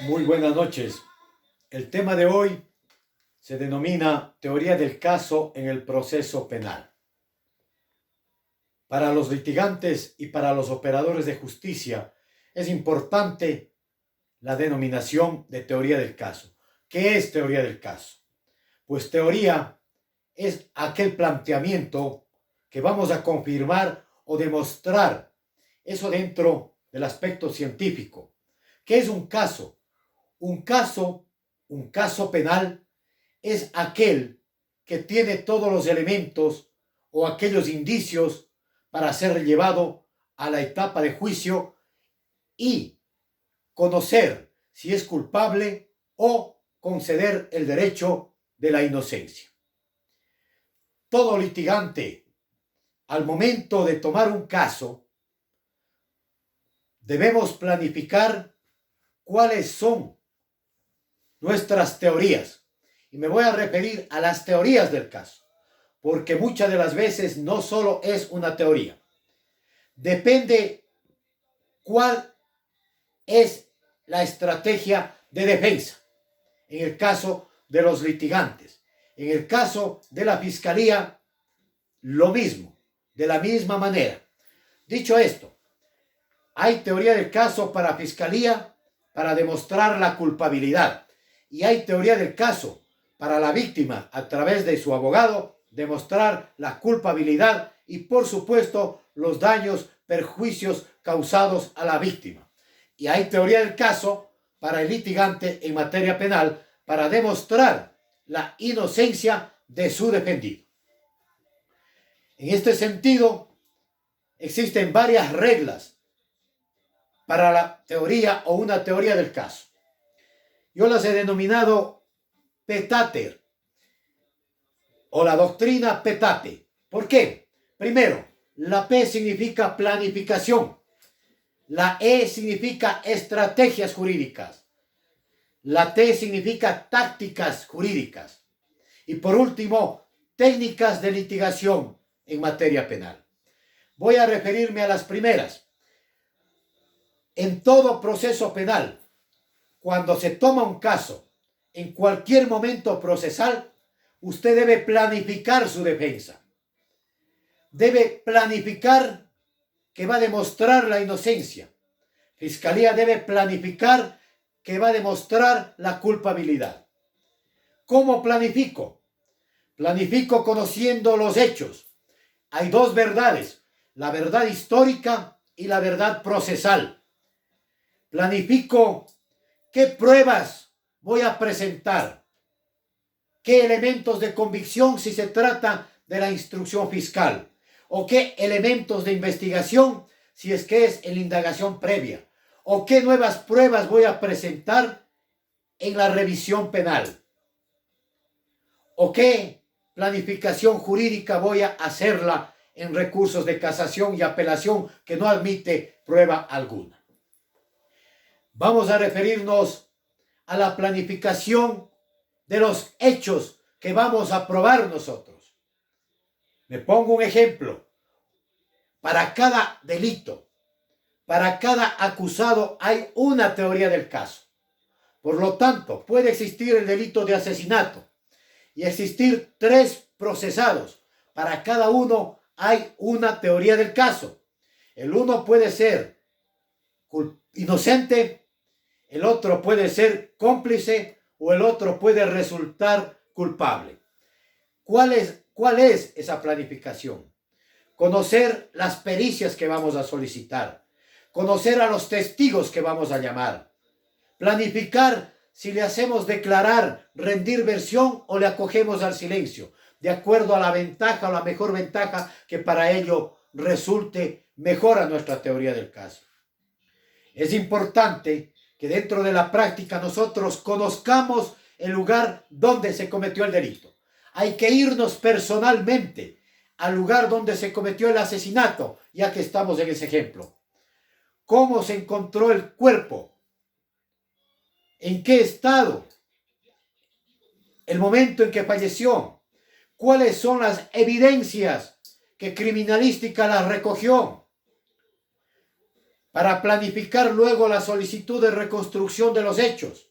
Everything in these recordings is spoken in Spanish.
Muy buenas noches. El tema de hoy se denomina teoría del caso en el proceso penal. Para los litigantes y para los operadores de justicia es importante la denominación de teoría del caso. ¿Qué es teoría del caso? Pues teoría es aquel planteamiento que vamos a confirmar o demostrar, eso dentro del aspecto científico. ¿Qué es un caso? Un caso penal es aquel que tiene todos los elementos o aquellos indicios para ser llevado a la etapa de juicio y conocer si es culpable o conceder el derecho de la inocencia. Todo litigante, al momento de tomar un caso, debemos planificar cuáles son nuestras teorías. Y me voy a referir a las teorías del caso, porque muchas de las veces no solo es una teoría. Depende cuál es la estrategia de defensa. En el caso de los litigantes. En el caso de la fiscalía, lo mismo, de la misma manera. Dicho esto, hay teoría del caso para fiscalía para demostrar la culpabilidad. Y hay teoría del caso para la víctima, a través de su abogado, demostrar la culpabilidad y, por supuesto, los daños, perjuicios causados a la víctima. Y hay teoría del caso para el litigante en materia penal para demostrar la inocencia de su defendido. En este sentido, existen varias reglas para la teoría o una teoría del caso. Yo las he denominado Petater o la doctrina Petate. ¿Por qué? Primero, la P significa planificación. La E significa estrategias jurídicas. La T significa tácticas jurídicas. Y por último, técnicas de litigación en materia penal. Voy a referirme a las primeras. En todo proceso penal, cuando se toma un caso, en cualquier momento procesal, usted debe planificar su defensa. Debe planificar que va a demostrar la inocencia. Fiscalía debe planificar que va a demostrar la culpabilidad. ¿Cómo planifico? Planifico conociendo los hechos. Hay dos verdades, la verdad histórica y la verdad procesal. Planifico qué pruebas voy a presentar, qué elementos de convicción si se trata de la instrucción fiscal, o qué elementos de investigación si es que es en la indagación previa, o qué nuevas pruebas voy a presentar en la revisión penal, o qué planificación jurídica voy a hacerla en recursos de casación y apelación que no admite prueba alguna. Vamos a referirnos a la planificación de los hechos que vamos a probar nosotros. Me pongo un ejemplo. Para cada delito, para cada acusado hay una teoría del caso. Por lo tanto, puede existir el delito de asesinato y existir 3 procesados. Para cada uno hay una teoría del caso. El uno puede ser inocente, el otro puede ser cómplice o el otro puede resultar culpable. ¿Cuál es esa planificación? Conocer las pericias que vamos a solicitar, conocer a los testigos que vamos a llamar, planificar si le hacemos declarar, rendir versión o le acogemos al silencio, de acuerdo a la ventaja o la mejor ventaja que para ello resulte mejor a nuestra teoría del caso. Es importante que dentro de la práctica nosotros conozcamos el lugar donde se cometió el delito. Hay que irnos personalmente al lugar donde se cometió el asesinato, ya que estamos en ese ejemplo. ¿Cómo se encontró el cuerpo? ¿En qué estado? El momento en que falleció. ¿Cuáles son las evidencias que criminalística las recogió? para planificar luego la solicitud de reconstrucción de los hechos.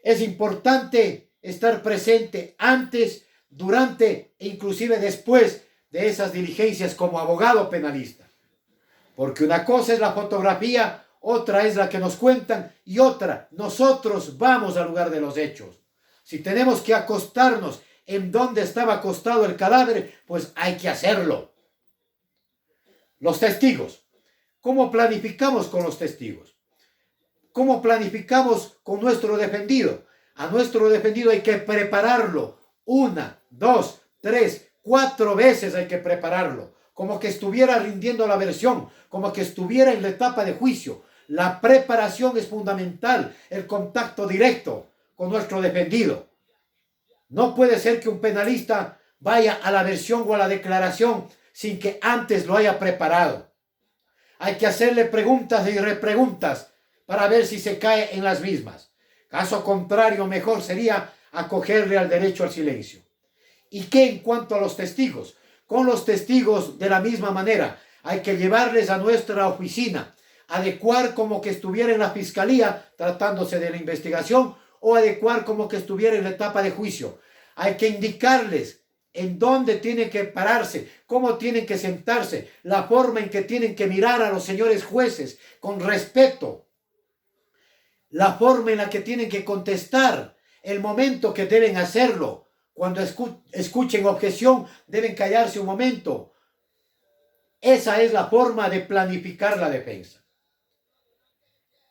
Es importante estar presente antes, durante e inclusive después de esas diligencias como abogado penalista. Porque una cosa es la fotografía, otra es la que nos cuentan y otra, nosotros vamos al lugar de los hechos. Si tenemos que acostarnos en donde estaba acostado el cadáver, pues hay que hacerlo. Los testigos. ¿Cómo planificamos con los testigos? ¿Cómo planificamos con nuestro defendido? A nuestro defendido hay que prepararlo 1, 2, 3, 4 veces hay que prepararlo. Como que estuviera rindiendo la versión, como que estuviera en la etapa de juicio. La preparación es fundamental, el contacto directo con nuestro defendido. No puede ser que un penalista vaya a la versión o a la declaración sin que antes lo haya preparado. Hay que hacerle preguntas y repreguntas para ver si se cae en las mismas. Caso contrario, mejor sería acogerle al derecho al silencio. ¿Y qué en cuanto a los testigos? Con los testigos de la misma manera. Hay que llevarles a nuestra oficina, adecuar como que estuviera en la fiscalía tratándose de la investigación o adecuar como que estuviera en la etapa de juicio. Hay que indicarles en dónde tienen que pararse, cómo tienen que sentarse, la forma en que tienen que mirar a los señores jueces con respeto, la forma en la que tienen que contestar, el momento que deben hacerlo. Cuando escuchen objeción, deben callarse un momento. Esa es la forma de planificar la defensa.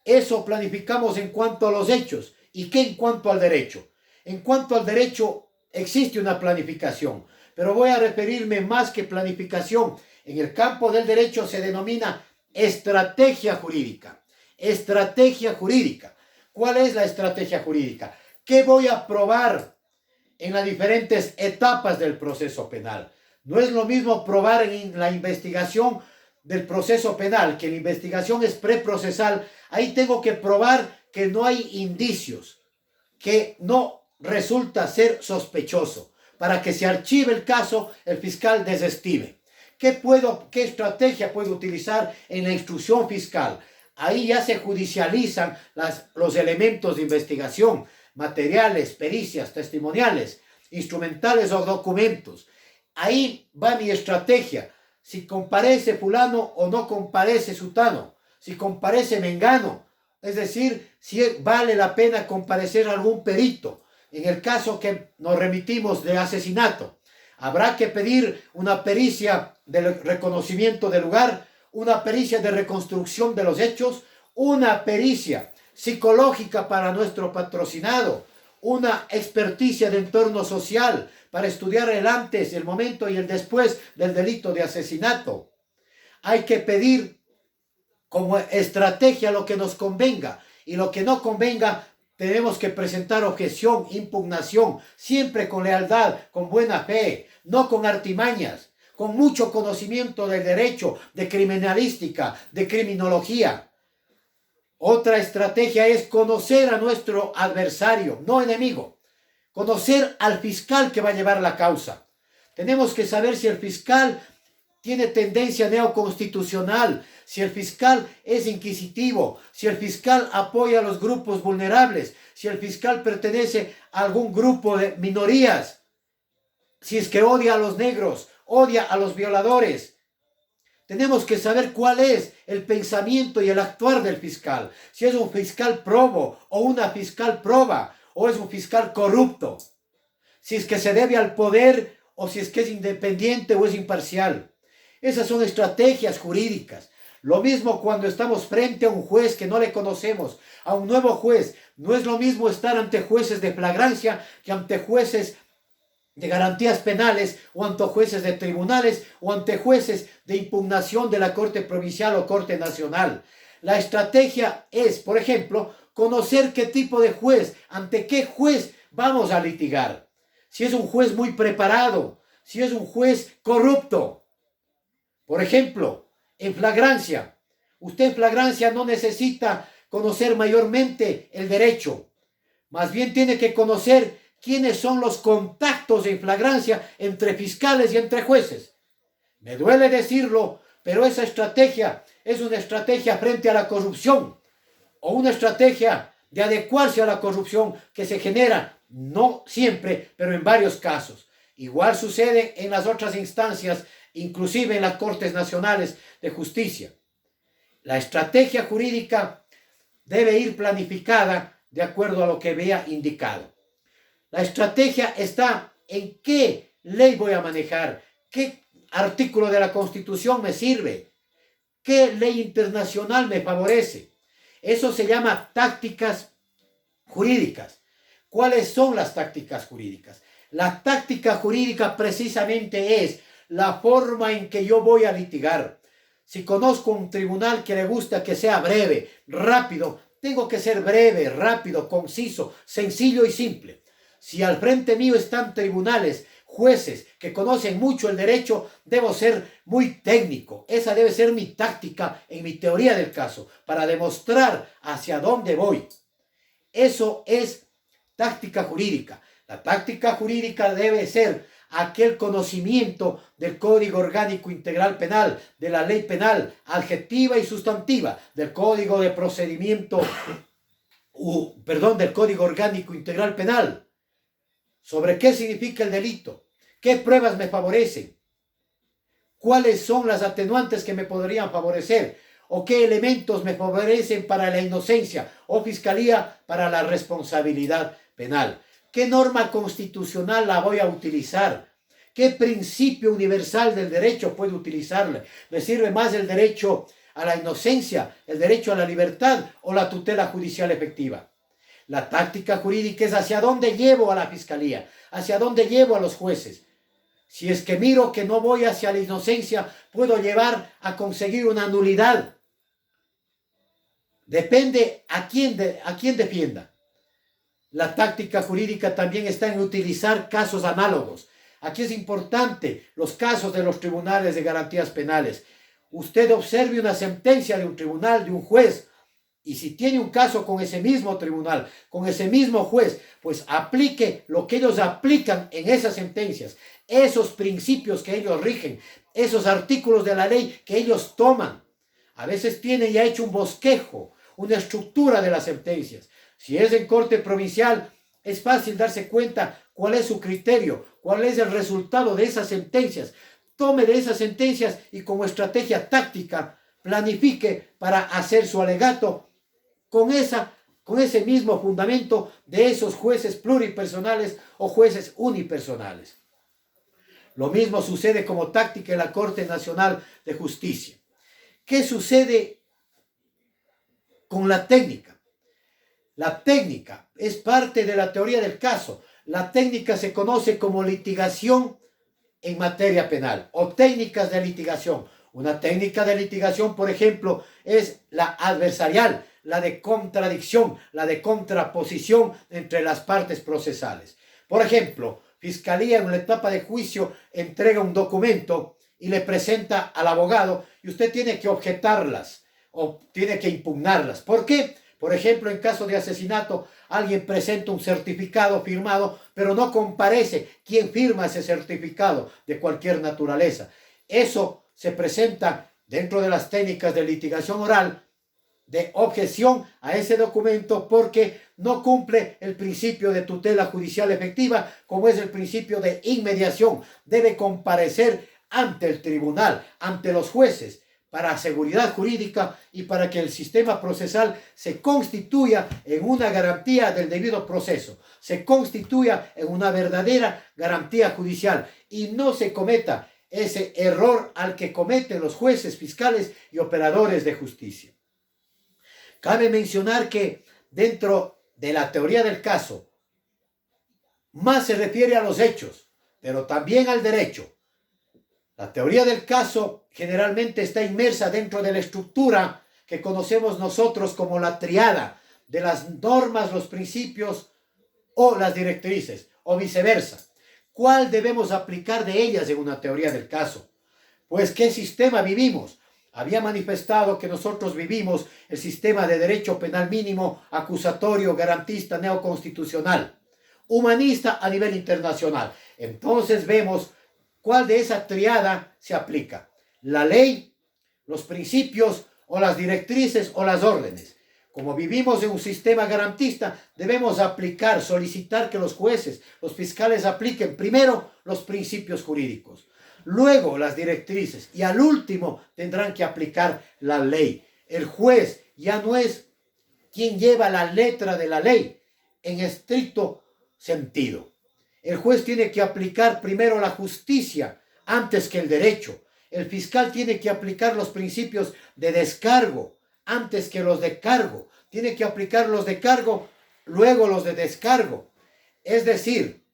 Eso planificamos en cuanto a los hechos. ¿Y qué en cuanto al derecho? En cuanto al derecho, existe una planificación, pero voy a referirme más que planificación. En el campo del derecho se denomina estrategia jurídica. Estrategia jurídica. ¿Cuál es la estrategia jurídica? ¿Qué voy a probar en las diferentes etapas del proceso penal? No es lo mismo probar en la investigación del proceso penal, que la investigación es preprocesal. Ahí tengo que probar que no hay indicios, que no resulta ser sospechoso. Para que se archive el caso, el fiscal desestime. ¿Qué estrategia puedo utilizar en la instrucción fiscal? Ahí ya se judicializan los elementos de investigación, materiales, pericias, testimoniales, instrumentales o documentos. Ahí va mi estrategia. Si comparece fulano o no comparece sutano. Si comparece mengano. Es decir, si vale la pena comparecer algún perito. En el caso que nos remitimos de asesinato, habrá que pedir una pericia de reconocimiento del lugar, una pericia de reconstrucción de los hechos, una pericia psicológica para nuestro patrocinado, una experticia de entorno social para estudiar el antes, el momento y el después del delito de asesinato. Hay que pedir como estrategia lo que nos convenga y lo que no convenga. Tenemos que presentar objeción, impugnación, siempre con lealtad, con buena fe, no con artimañas, con mucho conocimiento del derecho, de criminalística, de criminología. Otra estrategia es conocer a nuestro adversario, no enemigo. Conocer al fiscal que va a llevar la causa. Tenemos que saber si el fiscal tiene tendencia neoconstitucional, si el fiscal es inquisitivo, si el fiscal apoya a los grupos vulnerables, si el fiscal pertenece a algún grupo de minorías, si es que odia a los negros, odia a los violadores. Tenemos que saber cuál es el pensamiento y el actuar del fiscal, si es un fiscal probo o una fiscal proba, o es un fiscal corrupto, si es que se debe al poder o si es que es independiente o es imparcial. Esas son estrategias jurídicas. Lo mismo cuando estamos frente a un juez que no le conocemos, a un nuevo juez. No es lo mismo estar ante jueces de flagrancia que ante jueces de garantías penales o ante jueces de tribunales o ante jueces de impugnación de la Corte Provincial o Corte Nacional. La estrategia es, por ejemplo, conocer qué tipo de juez, ante qué juez vamos a litigar. Si es un juez muy preparado, si es un juez corrupto. Por ejemplo, en flagrancia. Usted en flagrancia no necesita conocer mayormente el derecho. Más bien tiene que conocer quiénes son los contactos en flagrancia entre fiscales y entre jueces. Me duele decirlo, pero esa estrategia es una estrategia frente a la corrupción o una estrategia de adecuarse a la corrupción que se genera, no siempre, pero en varios casos. Igual sucede en las otras instancias, inclusive en las Cortes Nacionales de Justicia. La estrategia jurídica debe ir planificada de acuerdo a lo que vea indicado. La estrategia está en qué ley voy a manejar, qué artículo de la Constitución me sirve, qué ley internacional me favorece. Eso se llama tácticas jurídicas. ¿Cuáles son las tácticas jurídicas? La táctica jurídica precisamente es la forma en que yo voy a litigar. Si conozco un tribunal que le gusta que sea breve, rápido, tengo que ser breve, rápido, conciso, sencillo y simple. Si al frente mío están tribunales, jueces que conocen mucho el derecho, debo ser muy técnico. Esa debe ser mi táctica en mi teoría del caso, para demostrar hacia dónde voy. Eso es táctica jurídica. La táctica jurídica debe ser aquel conocimiento del Código Orgánico Integral Penal, de la ley penal, adjetiva y sustantiva, del Código de Procedimiento, del Código Orgánico Integral Penal. ¿Sobre qué significa el delito? ¿Qué pruebas me favorecen? ¿Cuáles son las atenuantes que me podrían favorecer? ¿O qué elementos me favorecen para la inocencia o fiscalía para la responsabilidad penal? ¿Qué norma constitucional la voy a utilizar? ¿Qué principio universal del derecho puedo utilizarle? ¿Me sirve más el derecho a la inocencia, el derecho a la libertad o la tutela judicial efectiva? La táctica jurídica es hacia dónde llevo a la fiscalía, hacia dónde llevo a los jueces. Si es que miro que no voy hacia la inocencia, puedo llevar a conseguir una nulidad. Depende a quién defienda. La táctica jurídica también está en utilizar casos análogos. Aquí es importante los casos de los tribunales de garantías penales. Usted observe una sentencia de un tribunal, de un juez, y si tiene un caso con ese mismo tribunal, con ese mismo juez, pues aplique lo que ellos aplican en esas sentencias, esos principios que ellos rigen, esos artículos de la ley que ellos toman. A veces tienen ya hecho un bosquejo, una estructura de las sentencias. Si es en corte provincial, es fácil darse cuenta cuál es su criterio, cuál es el resultado de esas sentencias. Tome de esas sentencias y como estrategia táctica planifique para hacer su alegato con ese mismo fundamento de esos jueces pluripersonales o jueces unipersonales. Lo mismo sucede como táctica en la Corte Nacional de Justicia. ¿Qué sucede con la técnica? La técnica es parte de la teoría del caso. La técnica se conoce como litigación en materia penal o técnicas de litigación. Una técnica de litigación, por ejemplo, es la adversarial, la de contradicción, la de contraposición entre las partes procesales. Por ejemplo, Fiscalía en una etapa de juicio entrega un documento y le presenta al abogado y usted tiene que objetarlas o tiene que impugnarlas. ¿Por qué? Por ejemplo, en caso de asesinato, alguien presenta un certificado firmado, pero no comparece quién firma ese certificado de cualquier naturaleza. Eso se presenta dentro de las técnicas de litigación oral de objeción a ese documento porque no cumple el principio de tutela judicial efectiva, como es el principio de inmediación. Debe comparecer ante el tribunal, ante los jueces, para seguridad jurídica y para que el sistema procesal se constituya en una garantía del debido proceso, se constituya en una verdadera garantía judicial y no se cometa ese error al que cometen los jueces, fiscales y operadores de justicia. Cabe mencionar que dentro de la teoría del caso, más se refiere a los hechos, pero también al derecho. La teoría del caso generalmente está inmersa dentro de la estructura que conocemos nosotros como la triada de las normas, los principios o las directrices, o viceversa. ¿Cuál debemos aplicar de ellas en una teoría del caso? Pues, ¿qué sistema vivimos? Había manifestado que nosotros vivimos el sistema de derecho penal mínimo, acusatorio, garantista, neoconstitucional, humanista a nivel internacional. Entonces vemos cuál de esa triada se aplica. La ley, los principios o las directrices o las órdenes. Como vivimos en un sistema garantista, debemos aplicar, solicitar que los jueces, los fiscales apliquen primero los principios jurídicos, luego las directrices y al último tendrán que aplicar la ley. El juez ya no es quien lleva la letra de la ley en estricto sentido. El juez tiene que aplicar primero la justicia antes que el derecho. El fiscal tiene que aplicar los principios de descargo antes que los de cargo. Tiene que aplicar los de cargo, luego los de descargo. Es decir,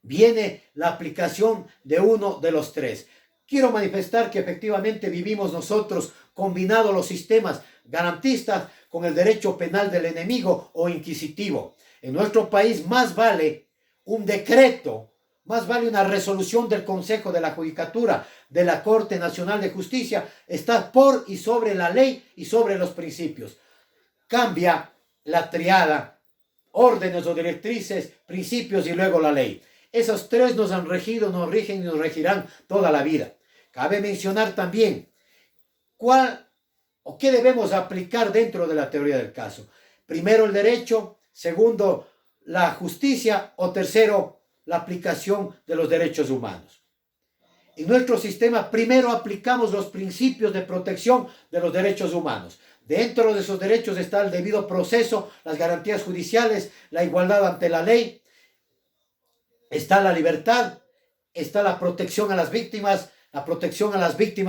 viene la aplicación de uno de los tres. Quiero manifestar que efectivamente vivimos nosotros combinados los sistemas garantistas con el derecho penal del enemigo o inquisitivo. En nuestro país más vale un decreto, más vale una resolución del Consejo de la Judicatura, de la Corte Nacional de Justicia, está por y sobre la ley y sobre los principios. Cambia la triada, órdenes o directrices, principios y luego la ley. Esos tres nos han regido, nos rigen y nos regirán toda la vida. Cabe mencionar también cuál o qué debemos aplicar dentro de la teoría del caso. Primero el derecho, segundo la justicia o tercero la aplicación de los derechos humanos. En nuestro sistema primero aplicamos los principios de protección de los derechos humanos. Dentro de esos derechos está el debido proceso, las garantías judiciales, la igualdad ante la ley, está la libertad, está la protección a las víctimas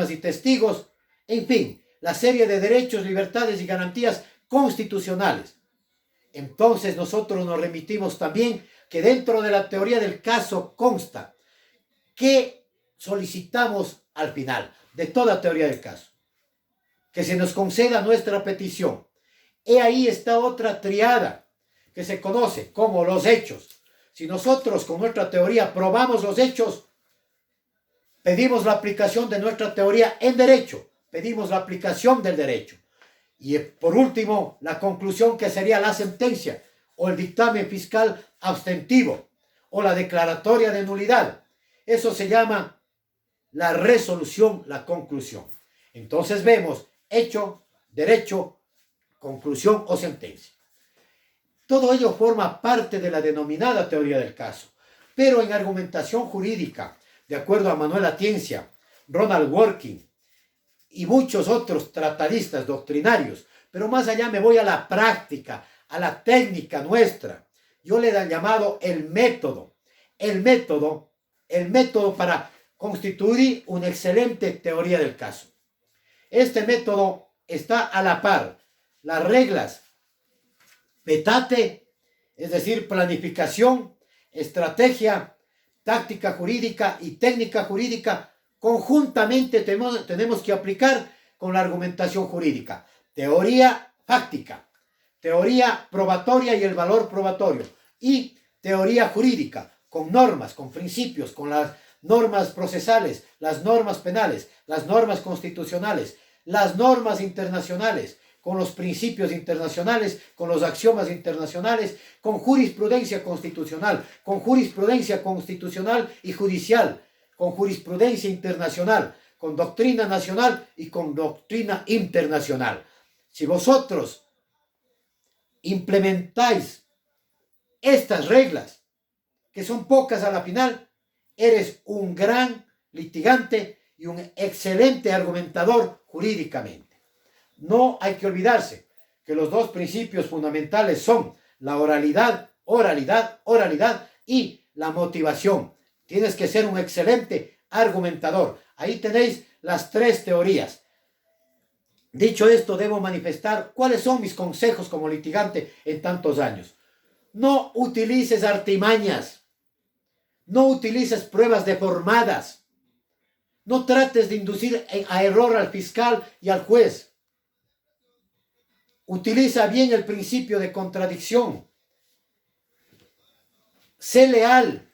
y testigos, en fin, la serie de derechos, libertades y garantías constitucionales. Entonces nosotros nos remitimos también que dentro de la teoría del caso consta que solicitamos al final de toda teoría del caso, que se nos conceda nuestra petición. Y ahí está otra triada que se conoce como los hechos. Si nosotros con nuestra teoría probamos los hechos, pedimos la aplicación de nuestra teoría en derecho, pedimos la aplicación del derecho. Y por último, la conclusión que sería la sentencia o el dictamen fiscal abstentivo o la declaratoria de nulidad. Eso se llama la resolución, la conclusión. Entonces vemos hecho, derecho, conclusión o sentencia. Todo ello forma parte de la denominada teoría del caso, pero en argumentación jurídica, de acuerdo a Manuel Atienza, Ronald Dworkin y muchos otros tratadistas doctrinarios, pero más allá me voy a la práctica, a la técnica nuestra. Yo le he llamado el método para constituir una excelente teoría del caso. Este método está a la par las reglas petate, es decir, planificación, estrategia, táctica jurídica y técnica jurídica, conjuntamente tenemos que aplicar con la argumentación jurídica. Teoría fáctica, teoría probatoria y el valor probatorio, y teoría jurídica, con normas, con principios, con las normas procesales, las normas penales, las normas constitucionales, las normas internacionales, con los principios internacionales, con los axiomas internacionales, con jurisprudencia constitucional y judicial, con jurisprudencia internacional, con doctrina nacional y con doctrina internacional. Si vosotros implementáis estas reglas, que son pocas a la final, eres un gran litigante y un excelente argumentador jurídicamente. No hay que olvidarse que los dos principios fundamentales son la oralidad y la motivación. Tienes que ser un excelente argumentador. Ahí tenéis las tres teorías. Dicho esto, debo manifestar cuáles son mis consejos como litigante en tantos años. No utilices artimañas. No utilices pruebas deformadas. No trates de inducir a error al fiscal y al juez. Utiliza bien el principio de contradicción. Sé leal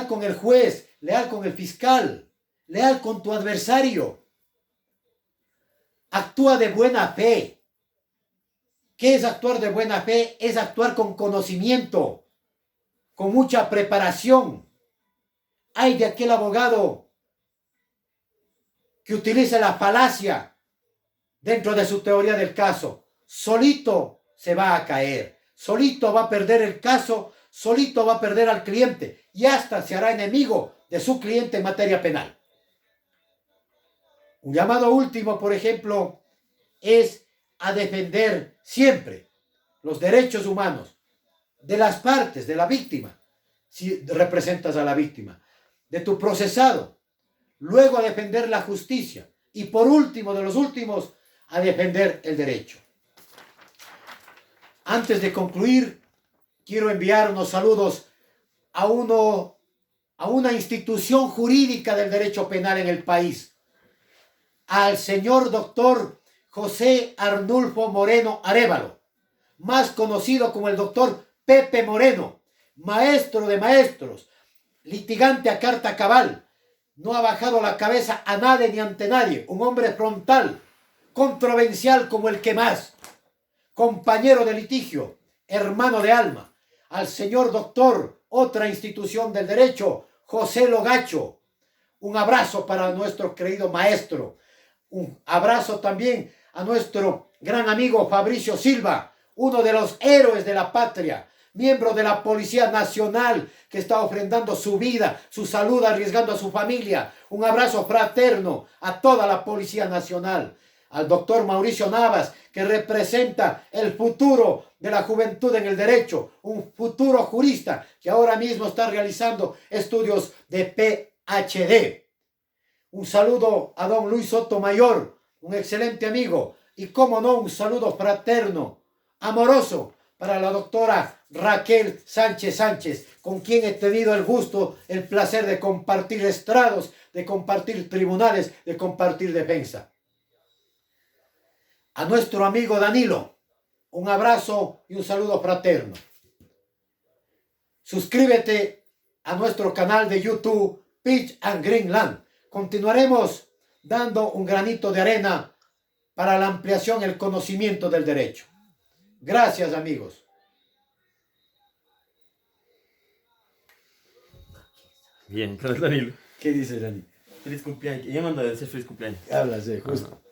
con el juez, leal con el fiscal, leal con tu adversario. Actúa de buena fe. ¿Qué es actuar de buena fe? Es actuar con conocimiento, con mucha preparación. Hay de aquel abogado que utiliza la falacia dentro de su teoría del caso, solito se va a caer, solito va a perder el caso, solito va a perder al cliente y hasta se hará enemigo de su cliente en materia penal. Un llamado último, por ejemplo, es a defender siempre los derechos humanos de las partes, de la víctima, si representas a la víctima, de tu procesado, luego a defender la justicia y por último, de los últimos, a defender el derecho. Antes de concluir, quiero enviar unos saludos a una institución jurídica del derecho penal en el país, al señor doctor José Arnulfo Moreno Arévalo, más conocido como el doctor Pepe Moreno, maestro de maestros, litigante a carta cabal, no ha bajado la cabeza a nadie ni ante nadie, un hombre frontal, controversial como el que más, compañero de litigio, hermano de alma, al señor doctor, otra institución del derecho, José Logacho. Un abrazo para nuestro querido maestro. Un abrazo también a nuestro gran amigo Fabricio Silva, uno de los héroes de la patria, miembro de la Policía Nacional que está ofrendando su vida, su salud, arriesgando a su familia. Un abrazo fraterno a toda la Policía Nacional. Al doctor Mauricio Navas, que representa el futuro de la juventud en el derecho, un futuro jurista que ahora mismo está realizando estudios de PhD. Un saludo a don Luis Sotomayor, un excelente amigo, y cómo no, un saludo fraterno, amoroso, para la doctora Raquel Sánchez Sánchez, con quien he tenido el gusto, el placer de compartir estrados, de compartir tribunales, de compartir defensa. A nuestro amigo Danilo, un abrazo y un saludo fraterno. Suscríbete a nuestro canal de YouTube, Peach and Greenland. Continuaremos dando un granito de arena para la ampliación y el conocimiento del derecho. Gracias, amigos. Bien, entonces Danilo. ¿Qué dice Dani? Feliz cumpleaños. Yo mando a decir feliz cumpleaños. Hablas, justo.